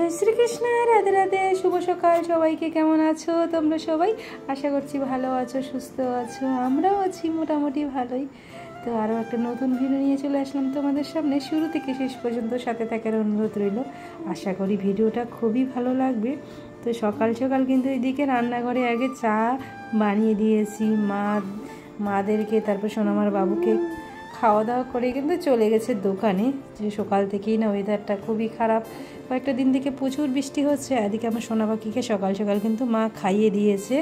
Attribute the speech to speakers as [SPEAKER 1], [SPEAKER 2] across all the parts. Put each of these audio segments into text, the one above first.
[SPEAKER 1] জয় শ্রীকৃষ্ণ, রাধে রাধে, শুভ সকাল সবাইকে। কেমন আছো তোমরা সবাই? আশা করছি ভালো আছো, সুস্থ আছো। আমরাও আছি মোটামুটি ভালোই। তো আরও একটা নতুন ভিডিও নিয়ে চলে আসলাম তোমাদের সামনে। শুরু থেকে শেষ পর্যন্ত সাথে থাকার অনুরোধ রইল। আশা করি ভিডিওটা খুবই ভালো লাগবে। তো সকাল সকাল কিন্তু এদিকে রান্নাঘরে আগে চা বানিয়ে দিয়েছি মাদেরকে, তারপর সোনামার বাবুকে খাওয়া দাওয়া করে কিন্তু চলে গেছে দোকানে। যে সকাল থেকেই না ওয়েদারটা খুবই খারাপ, কয়েকটা দিন থেকে প্রচুর বৃষ্টি হচ্ছে। এদিকে আমার সোনা পাখিকে সকাল সকাল কিন্তু মা খাইয়ে দিয়েছে,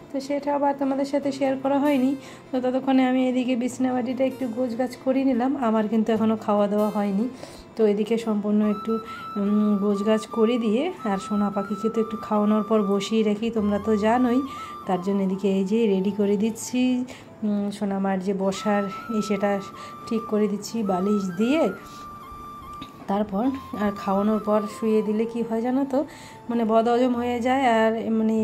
[SPEAKER 1] তো সেটা আবার তোমাদের সাথে শেয়ার করা হয়নি। তো ততক্ষণে আমি এদিকে বিছনাবাটিটা একটু গোছগাছ করে নিলাম। আমার কিন্তু এখনও খাওয়া দাওয়া হয়নি, তো এদিকে সম্পূর্ণ একটু গোছগাছ করে দিয়ে আর সোনা পাখিকে তো একটু খাওয়ানোর পর বসিয়ে রাখি, তোমরা তো জানোই। তার জন্য এদিকে এই যে রেডি করে দিচ্ছি সোনামার যে বসার সেটা ঠিক করে দিচ্ছি বালিশ দিয়ে। তারপর আর খাওয়ানোর পর শুয়ে দিলে কি হয় জানো তো, মানে বদহজম হয়ে যায় আর মানে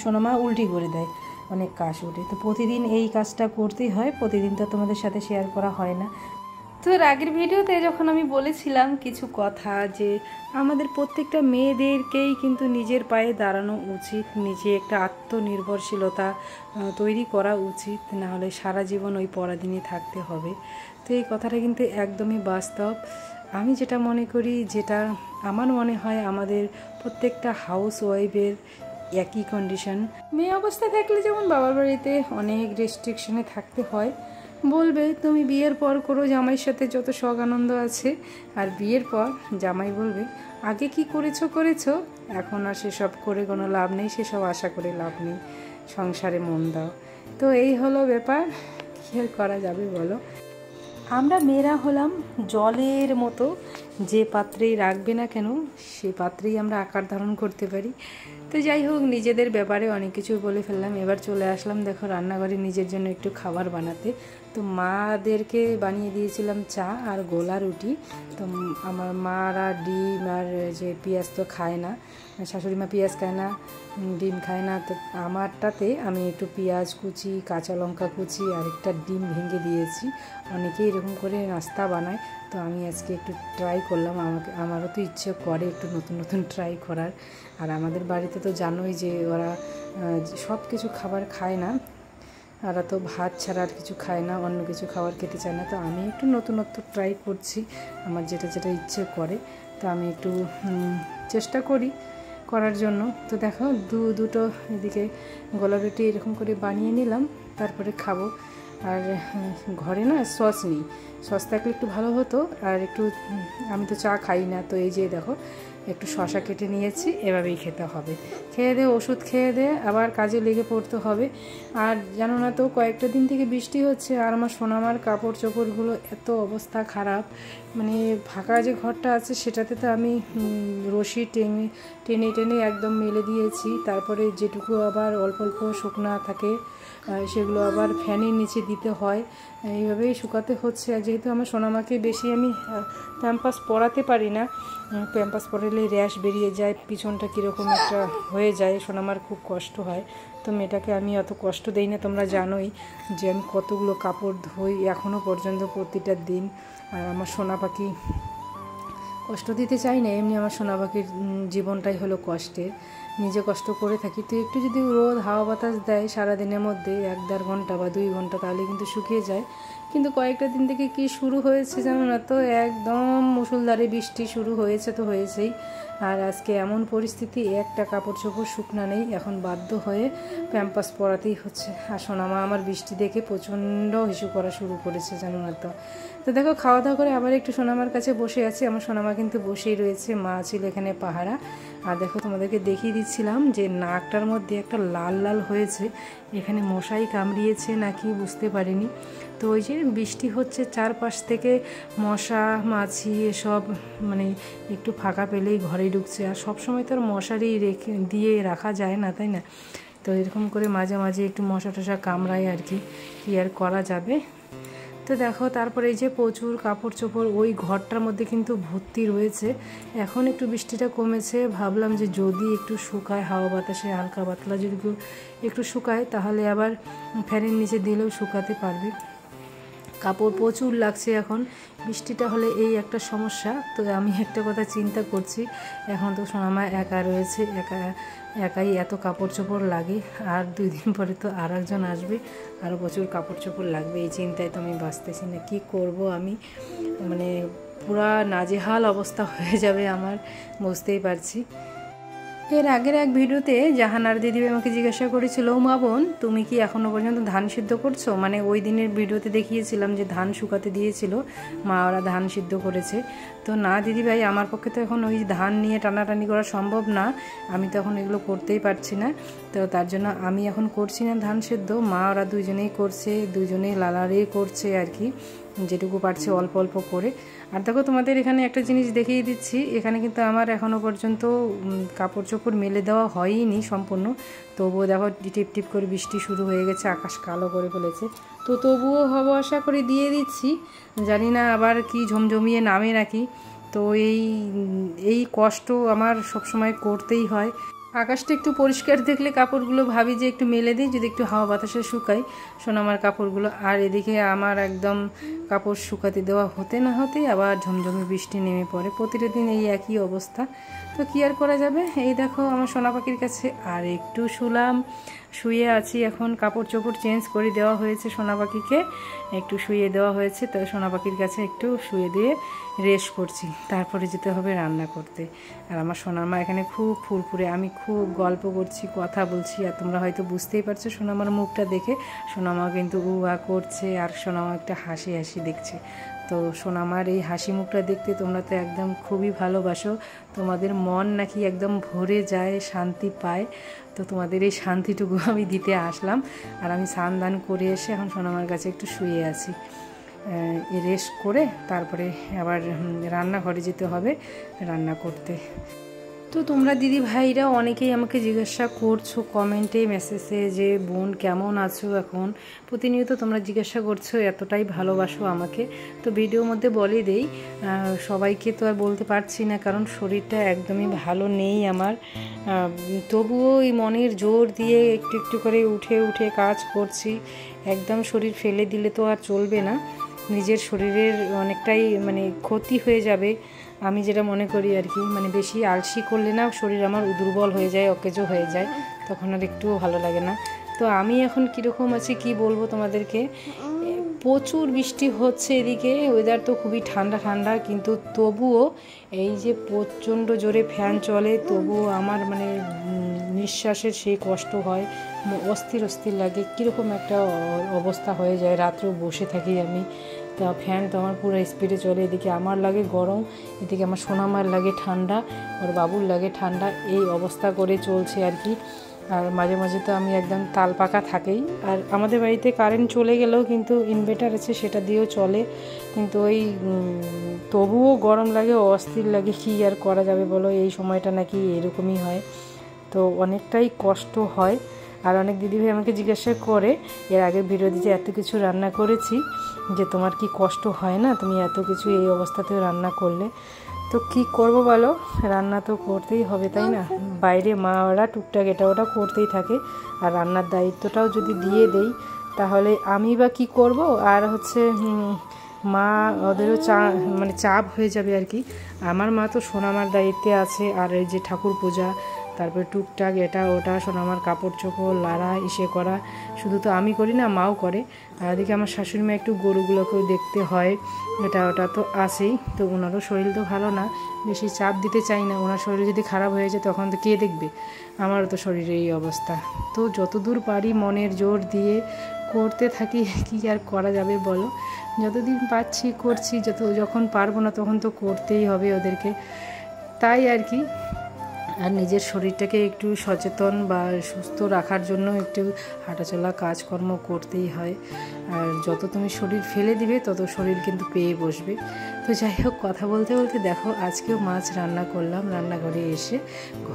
[SPEAKER 1] সোনামা উল্টি করে দেয়, অনেক কাশ ওঠে। তো প্রতিদিন এই কাজটা করতেই হয়, প্রতিদিন তো তোমাদের সাথে শেয়ার করা হয় না। তো আগের ভিডিওতে যখন আমি বলেছিলাম কিছু কথা, যে আমাদের প্রত্যেকটা মেয়েদেরকেই কিন্তু নিজের পায়ে দাঁড়ানো উচিত, নিজে একটা আত্মনির্ভরশীলতা তৈরি করা উচিত, নাহলে সারা জীবন ওই পরাধীনে থাকতে হবে। তো এই কথাটা কিন্তু একদমই বাস্তব। আমি যেটা মনে করি, যেটা আমার মনে হয়, আমাদের প্রত্যেকটা হাউস ওয়াইফের একই কন্ডিশন। মেয়ে অবস্থা থাকলে যেমন বাবার বাড়িতে অনেক রেস্ট্রিকশনে থাকতে হয়, বলবে তুমি বিয়ের পর করো, জামাইয়ের সাথে যত শখ আনন্দ আছে। আর বিয়ের পর জামাই বলবে আগে কি করেছো, এখন আর সেসব করে কোনো লাভ নেই, সেসব আশা করে লাভ নেই, সংসারে মন দাও। তো এই হলো ব্যাপার, কী আর করা যাবে বলো। আমরা মেয়েরা হলাম জলের মতো, যে পাত্রেই রাখবে না কেন সে পাত্রেই আমরা আকার ধারণ করতে পারি। তো যাই হোক, নিজেদের ব্যাপারে অনেক কিছু বলে ফেললাম। এবার চলে আসলাম দেখো রান্নাঘরে নিজের জন্য একটু খাবার বানাতে। তো মাদেরকে বানিয়ে দিয়েছিলাম চা আর গোলা রুটি। তো আমার মারা ডিম আর যে পেঁয়াজ তো খায় না, শাশুড়ি মা পেঁয়াজ খায় না, ডিম খায় না। তো আমারটাতে আমি একটু পেঁয়াজ কুচি, কাঁচা লঙ্কা কুচি আর একটা ডিম ভেঙে দিয়েছি। অনেকেই এরকম করে নাস্তা বানায়, তো আমি আজকে একটু ট্রাই করলাম। আমারও তো ইচ্ছে করে একটু নতুন নতুন ট্রাই করার। আর আমাদের বাড়িতে তো জানোই যে ওরা সব কিছু খাবার খায় না, ওরা তো ভাত ছাড়া আর কিছু খায় না, অন্য কিছু খাবার খেতে চায় না। তো আমি একটু নতুনত্ব ট্রাই করছি, আমার যেটা ইচ্ছে করে, তো আমি একটু চেষ্টা করার জন্য। তো দেখো দুটো এদিকে গোলা রুটি এরকম করে বানিয়ে নিলাম, তারপরে খাবো। আর ঘরে না সস নেই, সস থাকলে একটু ভালো হতো। আর একটু আমি তো চা খাই না, তো এই যে দেখো একটু শশা কেটে নিয়েছি, এভাবেই খেতে হবে। খেয়ে দিয়ে ওষুধ খেয়ে দিয়ে আবার কাজে লেগে পড়তে হবে। আর জানো না তো, কয়েকটা দিন থেকে বৃষ্টি হচ্ছে, আর আমার সোনামার কাপড় চোপড়গুলো এত অবস্থা খারাপ। মানে ফাঁকা যে ঘরটা আছে সেটাতে তো আমি রশি টেনে একদম মেলে দিয়েছি। তারপরে যেটুকু আবার অল্প অল্প শুকনা থাকে সেগুলো আবার ফ্যানের নিচে দিতে হয়, এইভাবেই শুকাতে হচ্ছে। আর যেহেতু আমার সোনামাকে বেশি আমি প্যাম্পাস পরাতে পারি না, প্যাম্পাস পরালে র্যাশ বেরিয়ে যায়, পিছনটা কীরকম একটা হয়ে যায়, সোনামার খুব কষ্ট হয়। তো মেয়েটাকে আমি অত কষ্ট দেই না, তোমরা জানোই যে আমি কতগুলো কাপড় ধুই এখনও পর্যন্ত প্রতিটা দিন। আর আমার সোনা পাখি কষ্ট দিতে চাই না, এমনি আমার সোনা পাখির জীবনটাই হলো কষ্টের, নিজে কষ্ট করে থাকি। তো একটু যদি রোদ হাওয়া বাতাস দেয় সারাদিনের মধ্যে 1-1.5 ঘন্টা বা 2 ঘন্টা, তাহলে কিন্তু শুকিয়ে যায়। কিন্তু কয়েকটা দিন থেকে কি শুরু হয়েছে জানো না তো, একদম মুষলধারে বৃষ্টি শুরু হয়েছে, তো হয়েছেই। আর আজকে এমন পরিস্থিতি, একটা কাপড় চোপড় শুকনা নেই, এখন বাধ্য হয়ে প্যাম্পাস পরাতেই হচ্ছে। আর সোনামা আমার বৃষ্টি দেখে প্রচণ্ড হিসু করা শুরু করেছে জানো না তো। তো দেখো খাওয়া দাওয়া করে আবার একটু সোনামার কাছে বসে আছি। আমার সোনামা কিন্তু বসেই রয়েছে, মা ছিল এখানে পাহারা। আর দেখো তোমাদেরকে দেখিয়ে দিচ্ছিলাম যে নাকটার মধ্যে একটা লাল লাল হয়েছে, এখানে মশাই কামড়িয়েছে নাকি বুঝতে পারিনি। তো ওই যে বৃষ্টি হচ্ছে, চারপাশ থেকে মশা মাছি এসব মানে একটু ফাঁকা পেলেই ঘরে ঢুকছে। আর সবসময় তো আর মশারি দিয়ে রাখা যায় না, তাই না? তো এরকম করে মাঝে মাঝে একটু মশা টশা কামড়ায় আর কি আর করা যাবে। তো দেখো তারপরে এই যে প্রচুর কাপড় চোপড় ওই ঘরটার মধ্যে কিন্তু ভর্তি রয়েছে। এখন একটু বৃষ্টিটা কমেছে, ভাবলাম যে যদি একটু শুকায়, হাওয়া বাতাসে হালকা পাতলা যদি একটু শুকায়, তাহলে আবার ফ্যানের নিচে দিলেও শুকাতে পারবে। কাপড় প্রচুর লাগছে এখন। বৃষ্টিটা হলে এই একটা সমস্যা। তো আমি একটা কথা চিন্তা করছি, এখন তো সোনামা একা রয়েছে, একাই এত কাপড় চোপড় লাগে, আর 2 দিন পরে তো আর একজন আসবে, আরও প্রচুর কাপড় চোপড় লাগবে। এই চিন্তায় তো আমি বাঁচতেছি না, কি করব আমি, মানে পুরা নাজেহাল অবস্থা হয়ে যাবে আমার, বুঝতেই পারছি। এর আগের এক ভিডিওতে জাহানার দিদি আমাকে জিজ্ঞাসা করেছিল, মা বোন তুমি কি এখনও পর্যন্ত ধান সিদ্ধ করছো? মানে ওই দিনের ভিডিওতে দেখিয়েছিলাম যে ধান শুকাতে দিয়েছিল, মা ওরা ধান সিদ্ধ করেছে। তো না দিদি ভাই, আমার পক্ষে তো এখন ওই ধান নিয়ে টানাটানি করা সম্ভব না, আমি তো এখন এগুলো করতেই পারছি না। তো তার জন্য আমি এখন করছি না ধান সিদ্ধ, মা ওরা দুজনেই করছে, দুজনেই লালারে করছে আর কি, যেটুকু পারছে অল্প অল্প করে। আর দেখো তোমাদের এখানে একটা জিনিস দেখিয়ে দিচ্ছি, এখানে কিন্তু আমার এখনও পর্যন্ত কাপড় চোপড় মেলে দেওয়া হয়নি সম্পূর্ণ। তবুও দেখো টিপ টিপ করে বৃষ্টি শুরু হয়ে গেছে, আকাশ কালো করে ফেলেছে। তো তবুও হব আশা করে দিয়ে দিচ্ছি, জানি না আবার কি ঝমঝমিয়ে নামে নাকি। তো এই কষ্ট আমার সবসময় করতেই হয়। আকাশটা একটু পরিষ্কার দেখলে কাপড়গুলো ভাবি যে একটু মেলে দিই, যদি একটু হাওয়া বাতাসে শুকাই সোনামার কাপড়গুলো। আর এদিকে আমার একদম কাপড় শুকাতে দেওয়া হতে না হতেই আবার ঝমঝমে বৃষ্টি নেমে পড়ে, প্রতিদিন এই একই অবস্থা। তো কি আর করা যাবে। এই দেখো আমার সোনা পাখির কাছে আর একটু শুয়ে আছি এখন, কাপড় চোপড় চেঞ্জ করে দেওয়া হয়েছে, সোনা পাখিকে একটু শুয়ে দেওয়া হয়েছে। তো সোনা পাখির কাছে একটু শুয়ে দিয়ে রেস্ট করছি, তারপরে যেতে হবে রান্না করতে। আর আমার সোনামা এখানে খুব ফুরফুরে, আমি খুব গল্প করছি, কথা বলছি, আর তোমরা হয়তো বুঝতেই পারছো সোনামার মুখটা দেখে। সোনামা কিন্তু উয়া করছে, আর সোনামা একটা হাসি হাসি দেখছে। তো সোনামার এই হাসি মুখটা দেখতে তোমরা তো একদম খুবই ভালোবাসো, তোমাদের মন নাকি একদম ভরে যায়, শান্তি পায়। তো তোমাদের এই শান্তিটুকু আমি দিতে আসলাম। আর আমি স্নান দান করে এসে এখন সোনামার কাছে একটু শুয়ে আছি, রেস্ট করে তারপরে আবার রান্নাঘরে যেতে হবে রান্না করতে। তো তোমরা দিদি ভাইরা অনেকেই আমাকে জিজ্ঞাসা করছো কমেন্টে, মেসেজে যে বোন কেমন আছো এখন, প্রতিনিয়ত তোমরা জিজ্ঞাসা করছো, এতটাই ভালোবাসো আমাকে। তো ভিডিওর মধ্যে বলে দেই, সবাইকে তো আর বলতে পারছি না, কারণ শরীরটা একদমই ভালো নেই আমার। তবুও এই মনের জোর দিয়ে একটু একটু করে উঠে উঠে কাজ করছি। একদম শরীর ফেলে দিলে তো আর চলবে না, নিজের শরীরের অনেকটাই মানে ক্ষতি হয়ে যাবে, আমি যেটা মনে করি আর কি। মানে বেশি আলসি করলে না শরীর আমার দুর্বল হয়ে যায়, অকেজো হয়ে যায়, তখন আর একটুও ভালো লাগে না। তো আমি এখন কীরকম আছি কি বলবো তোমাদেরকে, প্রচুর বৃষ্টি হচ্ছে এদিকে, ওয়েদার তো খুবই ঠান্ডা ঠান্ডা, কিন্তু তবুও এই যে প্রচণ্ড জোরে ফ্যান চলে, তবুও আমার মানে নিঃশ্বাসের সেই কষ্ট হয়, অস্থির অস্থির লাগে, কীরকম একটা অবস্থা হয়ে যায়। রাত্রেও বসে থাকি আমি, তা ফ্যান তো আমার পুরো স্পিডে চলে, এদিকে আমার লাগে গরম, এদিকে আমার সোনামার লাগে ঠান্ডা, ওর বাবুর লাগে ঠান্ডা, এই অবস্থা করে চলছে আর কি। আর মাঝে মাঝে তো আমি একদম তাল পাকা থাকেই। আর আমাদের বাড়িতে কারেন্ট চলে গেলেও কিন্তু ইনভার্টার আছে, সেটা দিয়েও চলে, কিন্তু ওই তবুও গরম লাগে, অস্থির লাগে, কী আর করা যাবে বলো, এই সময়টা নাকি এরকমই হয়। তো অনেকটাই কষ্ট হয়। আর অনেক দিদিভাই আমাকে জিজ্ঞাসা করে এর আগের ভিডিওতে যে এত কিছু রান্না করেছি, যে তোমার কি কষ্ট হয় না, তুমি এত কিছু এই অবস্থাতেও রান্না করলে। তো কি করব বলো, রান্না তো করতেই হবে, তাই না? বাইরে মা ওরা টুকটাক এটা ওটা করতেই থাকে, আর রান্নার দায়িত্বটাও যদি দিয়ে দেই তাহলে আমি বা কি করব, আর হচ্ছে মা ওদেরও মানে চাপ হয়ে যাবে আর কি। আমার মা তো সোনামার দায়িত্বে আছে, আর এই যে ঠাকুর পূজা, তারপরে টুকটাক এটা ওটা সোনামার কাপড় চোপড় লাড়া ইসে করা, শুধু তো আমি করি না, মাও করে। আর এদিকে আমার শাশুড়ি মা একটু গরুগুলোকেও দেখতে হয়, এটা ওটা তো আছেই। তো ওনারও শরীর তো ভালো না, বেশি চাপ দিতে চাই না, ওনার শরীর যদি খারাপ হয়ে যায় তখন তো কে দেখবে, আমারও তো শরীরের এই অবস্থা। তো যতদূর পারি মনের জোর দিয়ে করতে থাকি, কি আর করা যাবে বলো, যতদিন পারছি করছি, যখন পারবো না তখন তো করতেই হবে ওদেরকে, তাই আর কি। আর নিজের শরীরটাকে একটু সচেতন বা সুস্থ রাখার জন্য একটু হাঁটাচলা কাজকর্ম করতেই হয়। আর যত তুমি শরীর ফেলে দিবে তত শরীর কিন্তু পেয়ে বসবে। তো যাই হোক, কথা বলতে বলতে দেখো আজকেও মাছ রান্না করলাম রান্নাঘরে এসে।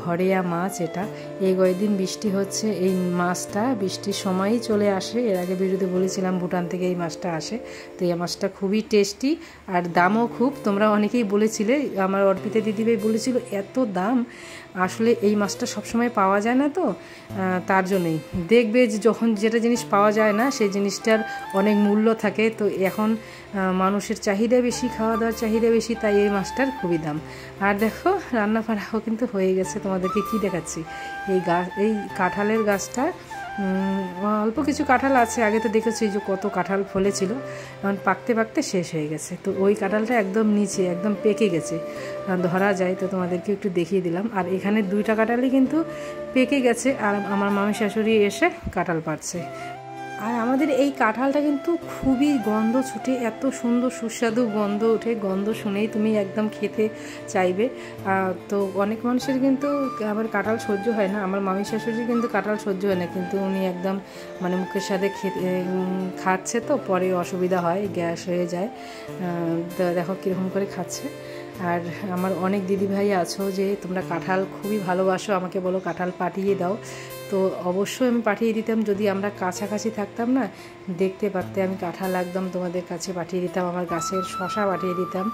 [SPEAKER 1] ঘরেয়া মাছ এটা, এই কয়েকদিন বৃষ্টি হচ্ছে, এই মাছটা বৃষ্টির সময়ই চলে আসে। এর আগে ভিডিওতে বলেছিলাম ভুটান থেকে এই মাছটা আসে। তো এই মাছটা খুবই টেস্টি আর দামও খুব। তোমরা অনেকেই বলেছিলে, আমার অর্পিতা দিদিভাই বলেছিল এত দাম। আসলে এই মাছটা সবসময় পাওয়া যায় না, তো তার জন্যই দেখবে যে যখন যেটা জিনিস পাওয়া যায় না সেই জিনিসটার অনেক মূল্য থাকে। তো এখন মানুষের চাহিদা বেশি, খাওয়া দাওয়ার চাহিদা বেশি, তাই এই মাছটার খুবই দাম। আর দেখো রান্না বাড়াও কিন্তু হয়ে গেছে। তোমাদেরকে কি দেখাচ্ছি, এই কাঁঠালের গাছটা অল্প কিছু কাঁঠাল আছে। আগে তো দেখেছি যে কত কাঁঠাল ফলেছিল, এখন পাকতে পাকতে শেষ হয়ে গেছে। তো ওই কাঁঠালটা একদম নিচে একদম পেকে গেছে, ধরা যায়। তো তোমাদেরকে একটু দেখিয়ে দিলাম। আর এখানে 2টা কাঁঠালই কিন্তু পেকে গেছে, আর আমার মামি শাশুড়ি এসে কাঁঠাল পাড়ছে। আর আমাদের এই কাঁঠালটা কিন্তু খুবই গন্ধ ছুটে, এত সুন্দর সুস্বাদু গন্ধ ওঠে, গন্ধ শুনেই তুমি একদম খেতে চাইবে। তো অনেক মানুষের কিন্তু আবার কাঁঠাল সহ্য হয় না। আমার মামি শাশুড়ি কিন্তু কাঁঠাল সহ্য হয় না, কিন্তু উনি একদম মানে মুখের সাথে খাচ্ছে, তো পরে অসুবিধা হয়, গ্যাস হয়ে যায়। তো দেখো কীরকম করে খাচ্ছে। আর আমার অনেক দিদিভাই আছো যে তোমরা কাঁঠাল খুবই ভালোবাসো, আমাকে বলো কাঁঠাল পাঠিয়ে দাও। তো অবশ্যই আমি পাঠিয়ে দিতাম, যদি আমরা কাছাকাছি থাকতাম না, দেখতে পারতে আমি কাঁঠাল একদম তোমাদের কাছে পাঠিয়ে দিতাম, আমার গাছের শশা পাঠিয়ে দিতাম।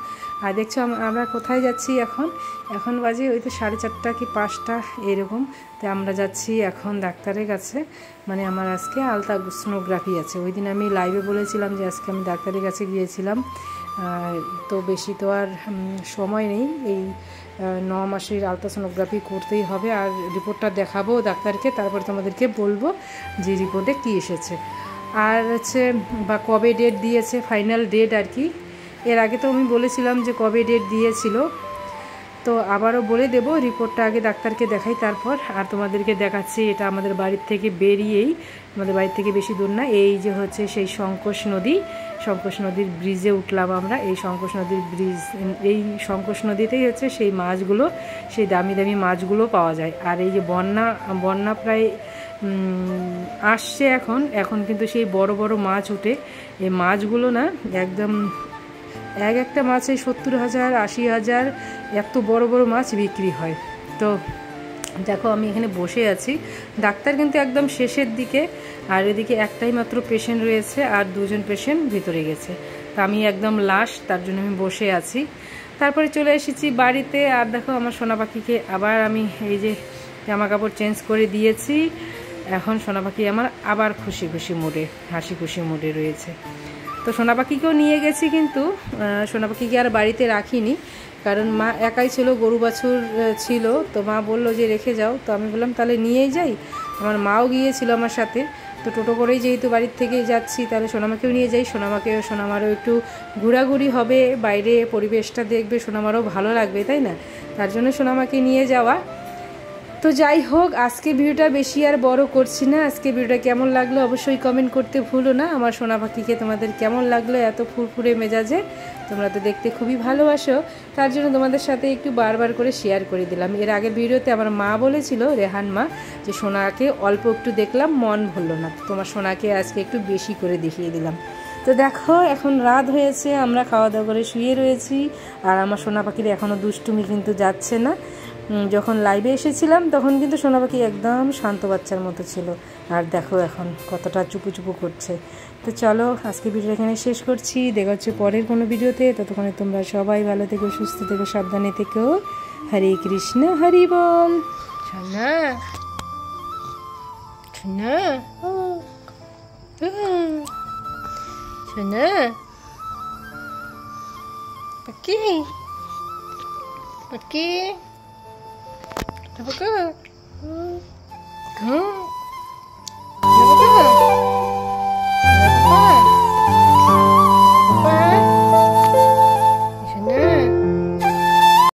[SPEAKER 1] আর দেখছো আমরা কোথায় যাচ্ছি এখন বাজে ওই তো 4:30 কি 5টা এরকম। তো আমরা যাচ্ছি এখন ডাক্তারের কাছে, মানে আমার আজকে আলট্রাসোনোগ্রাফি আছে। ওই দিন আমি লাইভে বলেছিলাম যে আজকে আমি ডাক্তারের কাছে গিয়েছিলাম। তো বেশি তো আর সময় নেই, এই 9 মাসের আলট্রাসোনোগ্রাফি করতেই হবে। আর রিপোর্টটা দেখাবো ডাক্তারকে, তারপর তোমাদেরকে বলবো যে রিপোর্টে কী এসেছে আর হচ্ছে বা কবে ডেট দিয়েছে, ফাইনাল ডেট আর কি। এর আগে তো আমি বলেছিলাম যে কবে ডেট দিয়েছিল, তো আবারও বলে দেব। রিপোর্টটা আগে ডাক্তারকে দেখাই তারপর। আর তোমাদেরকে দেখাচ্ছি, এটা আমাদের বাড়ির থেকে বেরিয়েই, আমাদের বাড়ির থেকে বেশি দূর না, এই যে হচ্ছে সেই শঙ্কোষ নদীর ব্রিজে উঠলাম আমরা। এই শঙ্কোষ নদীর ব্রিজ, এই শঙ্কোষ নদীতেই হচ্ছে সেই মাছগুলো, সেই দামি দামি মাছগুলো পাওয়া যায়। আর এই যে বন্যা প্রায় আসছে এখন কিন্তু সেই বড় বড় মাছ উঠে। এই মাছগুলো না একদম একটা মাছে 70,000 80,000 এত বড় বড় মাছ বিক্রি হয়। তো দেখো আমি এখানে বসে আছি, ডাক্তার কিন্তু একদম শেষের দিকে, আর এদিকে একটাই মাত্র পেশেন্ট রয়েছে, আর 2জন পেশেন্ট ভিতরে গেছে। তো আমি একদম লাস্ট, তার জন্য আমি বসে আছি। তারপরে চলে এসেছি বাড়িতে। আর দেখো আমার সোনা পাখিকে আবার আমি এই যে জামা কাপড় চেঞ্জ করে দিয়েছি। এখন সোনা পাখি আমার আবার খুশি খুশি মুডে, হাসি খুশি মুডে রয়েছে। তো সোনা পাখিকেও নিয়ে গেছি, কিন্তু সোনা পাখিকে আর বাড়িতে রাখিনি, কারণ মা একাই ছিল, গরু বাছুর ছিল। তো মা বললো যে রেখে যাও, তো আমি বললাম তাহলে নিয়েই যাই। আমার মাও গিয়েছিল আমার সাথে। তো টোটো করেই যেহেতু বাড়ির থেকে যাচ্ছি, তাহলে সোনামাকেও নিয়ে যাই। সোনামারও একটু ঘোরাঘুরি হবে, বাইরে পরিবেশটা দেখবে, সোনামারও ভালো লাগবে, তাই না? তার জন্য সোনামাকে নিয়ে যাওয়া। তো যাই হোক, আজকে ভিডিওটা বেশি আর বড় করছি না। আজকে ভিডিওটা কেমন লাগলো অবশ্যই কমেন্ট করতে ভুলো না। আমার সোনা পাখিকে তোমাদের কেমন লাগলো এত ফুরফুরে মেজাজে, তোমরা তো দেখতে খুবই ভালোবাসো, তার জন্য তোমাদের সাথে একটু বারবার করে শেয়ার করে দিলাম। এর আগের ভিডিওতে আমার মা বলেছিল, রেহান মা, যে সোনাকে অল্প একটু দেখলাম মন ভরলো না, তোমার সোনাকে আজকে একটু বেশি করে দেখিয়ে দিলাম। তো দেখো এখন রাত হয়েছে, আমরা খাওয়া দাওয়া করে শুয়ে রয়েছি। আর আমার সোনা পাখির এখনও দুষ্টুমি কিন্তু যাচ্ছে না। যখন লাইভে এসেছিলাম তখন কিন্তু সোনা পাখি একদম শান্ত বাচ্চার মতো ছিল, আর দেখো এখন কতটা চুপু চুপু করছে। তো চলো আজকে ভিডিওটা এখানে শেষ করছি, দেখা হচ্ছে পরের কোনো ভিডিওতে। ততক্ষণে তোমরা সবাই ভালো থেকো, সুস্থ থেকো, সাবধানে থেকো। হরে কৃষ্ণ, হরি বল। সোনা সোনা সোনা পাখি পাখি. Have a good. Good.